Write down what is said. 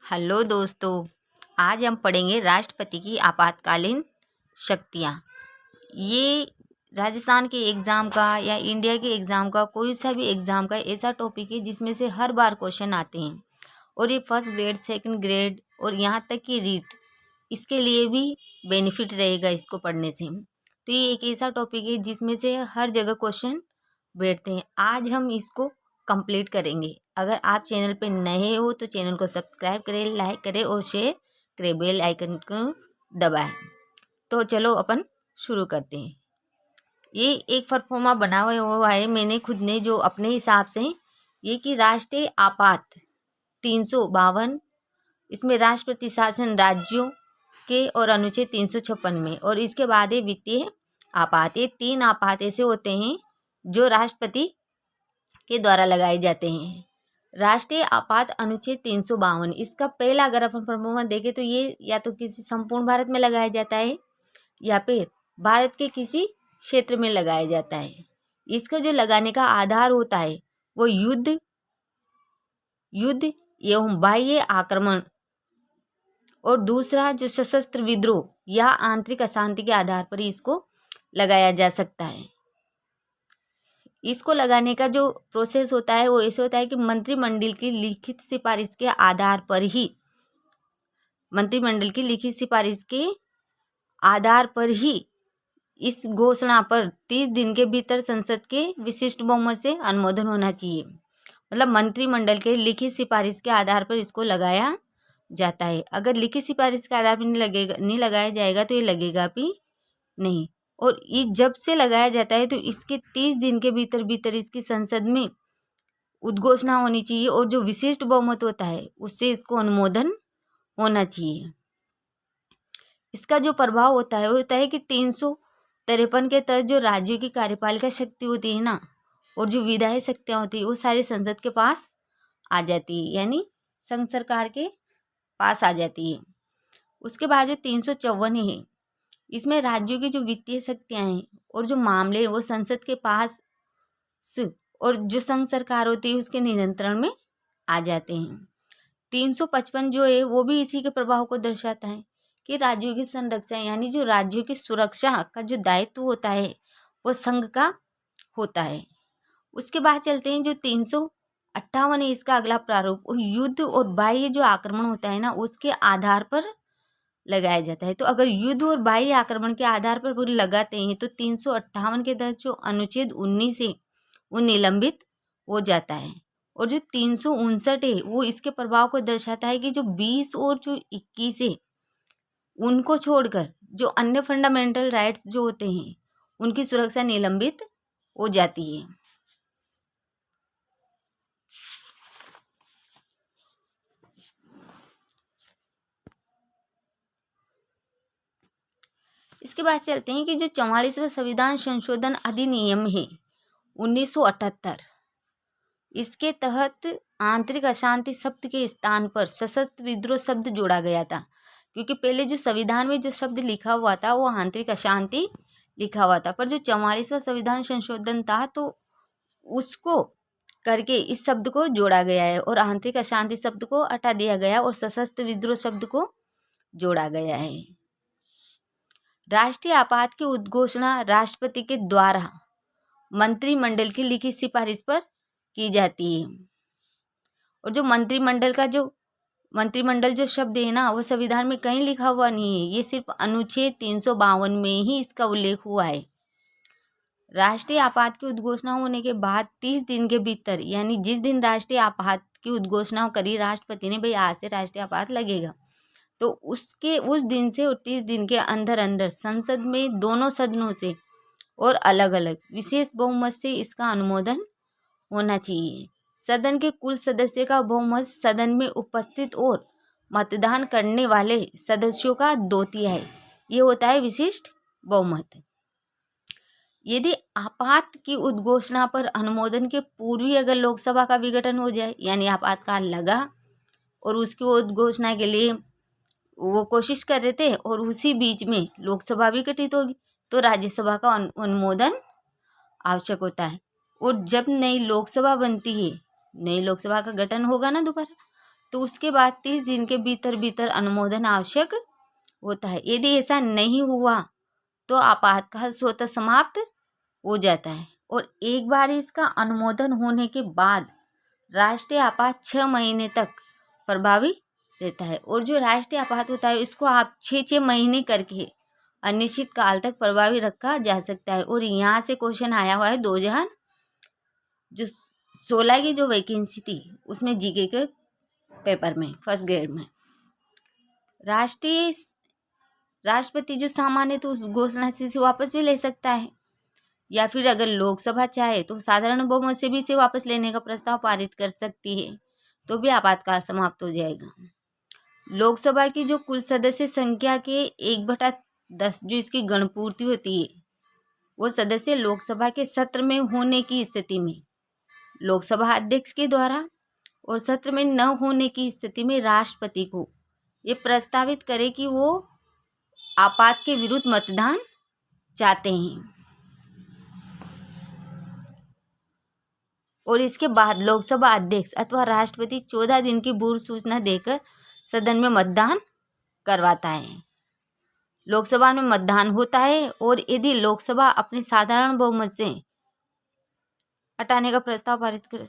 Hello दोस्तों, आज हम पढ़ेंगे राष्ट्रपति की आपातकालीन शक्तियाँ। ये राजस्थान के एग्ज़ाम का या इंडिया के एग्ज़ाम का कोई सा भी एग्ज़ाम का ऐसा टॉपिक है जिसमें से हर बार क्वेश्चन आते हैं। और ये फर्स्ट ग्रेड, सेकंड ग्रेड और यहाँ तक कि रीट, इसके लिए भी बेनिफिट रहेगा इसको पढ़ने से। तो ये एक ऐसा टॉपिक है जिसमें से हर जगह क्वेश्चन बैठते हैं। आज हम इसको कंप्लीट करेंगे। अगर आप चैनल पे नए हो तो चैनल को सब्सक्राइब करें, लाइक करें और शेयर करें, बेल आइकन को दबाएं। तो चलो अपन शुरू करते हैं। ये एक फरफॉर्मा बना हुआ है मैंने खुद ने, जो अपने हिसाब से, ये कि राष्ट्रीय आपात 352, इसमें राष्ट्रपति शासन राज्यों के और अनुच्छेद 356 में, और इसके बाद है वित्तीय आपात। ये 3 आपात ऐसे होते हैं जो राष्ट्रपति के द्वारा लगाए जाते हैं। राष्ट्रीय आपात अनुच्छेद 352, इसका पहला अगर अपन फॉर्मूला देखें तो ये या तो किसी संपूर्ण भारत में लगाया जाता है या फिर भारत के किसी क्षेत्र में लगाया जाता है। इसका जो लगाने का आधार होता है वो युद्ध एवं बाह्य आक्रमण, और दूसरा जो सशस्त्र विद्रोह या आंतरिक अशांति के आधार पर इसको लगाया जा सकता है। इसको लगाने का जो प्रोसेस होता है वो ऐसे होता है कि मंत्रिमंडल की लिखित सिफारिश के आधार पर ही, इस घोषणा पर 30 दिन के भीतर संसद के विशिष्ट बहुमत से अनुमोदन होना चाहिए। मतलब मंत्रिमंडल के लिखित सिफारिश के आधार पर इसको लगाया जाता है। अगर लिखित सिफारिश के आधार पर नहीं लगाया जाएगा तो ये लगेगा भी नहीं। और ये जब से लगाया जाता है तो इसके 30 दिन के भीतर इसकी संसद में उद्घोषणा होनी चाहिए, और जो विशिष्ट बहुमत होता है उससे इसको अनुमोदन होना चाहिए। इसका जो प्रभाव होता है वो होता है कि 353 के तहत जो राज्यों की कार्यपालिका शक्ति होती है ना, और जो विधायी शक्तियाँ होती है वो सारी संसद के पास आ जाती है, यानी संघ सरकार के पास आ जाती है। उसके बाद जो 354 है, इसमें राज्यों की जो वित्तीय शक्तियाँ हैं और जो मामले हैं वो संसद के पास और जो संघ सरकार होती है उसके नियंत्रण में आ जाते हैं। 355 जो है वो भी इसी के प्रभाव को दर्शाता है कि राज्यों की संरक्षण, यानी जो राज्यों की सुरक्षा का जो दायित्व होता है वो संघ का होता है। उसके बाद चलते हैं जो 358 है, इसका अगला प्रारूप युद्ध और बाह्य जो आक्रमण होता है ना उसके आधार पर लगाया जाता है। तो अगर युद्ध और बाह्य आक्रमण के आधार पर लगाते हैं तो 358 के तहत जो अनुच्छेद 19 है वो निलंबित हो जाता है। और जो 359 है वो इसके प्रभाव को दर्शाता है कि जो 20 और जो 21 है उनको छोड़कर जो अन्य फंडामेंटल राइट्स जो होते हैं उनकी सुरक्षा निलंबित हो जाती है। इसके बाद चलते हैं कि जो 44वां संविधान संशोधन अधिनियम है 1978, इसके तहत आंतरिक अशांति शब्द के स्थान पर सशस्त्र विद्रोह शब्द जोड़ा गया था। क्योंकि पहले जो संविधान में जो शब्द लिखा हुआ था वो आंतरिक अशांति लिखा हुआ था, पर जो 44वां संविधान संशोधन था तो उसको करके इस शब्द को जोड़ा गया है और आंतरिक अशांति शब्द को हटा दिया गया और सशस्त्र विद्रोह शब्द को जोड़ा गया है। राष्ट्रीय आपात की उद्घोषणा राष्ट्रपति के द्वारा मंत्रिमंडल की लिखित सिफारिश पर की जाती है। और जो मंत्रिमंडल जो शब्द है ना वो संविधान में कहीं लिखा हुआ नहीं है, ये सिर्फ अनुच्छेद 352 में ही इसका उल्लेख हुआ है। राष्ट्रीय आपात की उद्घोषणा होने के बाद 30 दिन के भीतर, यानी जिस दिन राष्ट्रीय आपात की उद्घोषणा करी राष्ट्रपति ने, भाई आज से राष्ट्रीय आपात लगेगा, तो उस दिन से और 30 दिन के अंदर संसद में दोनों सदनों से और अलग अलग विशेष बहुमत से इसका अनुमोदन होना चाहिए। सदन के कुल सदस्य का बहुमत सदन में उपस्थित और मतदान करने वाले सदस्यों का 2/3, ये होता है विशिष्ट बहुमत। यदि आपात की उद्घोषणा पर अनुमोदन के पूर्व ही अगर लोकसभा का विघटन हो जाए, यानी आपातकाल लगा और उसकी उद्घोषणा के लिए वो कोशिश कर रहे थे और उसी बीच में लोकसभा विघटित होगी, तो राज्यसभा का अनुमोदन आवश्यक होता है। और जब नई लोकसभा बनती है, नई लोकसभा का गठन होगा ना दोबारा, तो उसके बाद 30 दिन के भीतर भीतर अनुमोदन आवश्यक होता है। यदि ऐसा नहीं हुआ तो आपातकाल स्वतः समाप्त हो जाता है और एक बार इसका अनुमोदन होने के बाद राष्ट्रीय आपात 6 महीने तक प्रभावी रहता है। और जो राष्ट्रीय आपात होता है इसको आप 6 महीने करके अनिश्चित काल तक प्रभावी रखा जा सकता है। और यहाँ से क्वेश्चन आया हुआ है 2016 की जो वैकेंसी थी उसमें जीके के पेपर में फर्स्ट ग्रेड में राष्ट्रपति जो सामान्य तो उस घोषणा से वापस भी ले सकता है, या फिर अगर लोकसभा चाहे तो साधारण बहुमत से भी इसे वापस लेने का प्रस्ताव पारित कर सकती है, तो भी आपातकाल समाप्त हो जाएगा। लोकसभा की जो कुल सदस्य संख्या के 1/10 जो इसकी गणपूर्ति होती है, वो सदस्य लोकसभा के सत्र में होने की स्थिति में लोकसभा अध्यक्ष के द्वारा और सत्र में न होने की स्थिति में राष्ट्रपति को ये प्रस्तावित करे कि वो आपात के विरुद्ध मतदान चाहते हैं। और इसके बाद लोकसभा अध्यक्ष अथवा राष्ट्रपति 14 दिन की पूर्व सूचना देकर सदन में मतदान करवाता है। लोकसभा में मतदान होता है और यदि लोकसभा अपने साधारण बहुमत से हटाने का प्रस्ताव पारित कर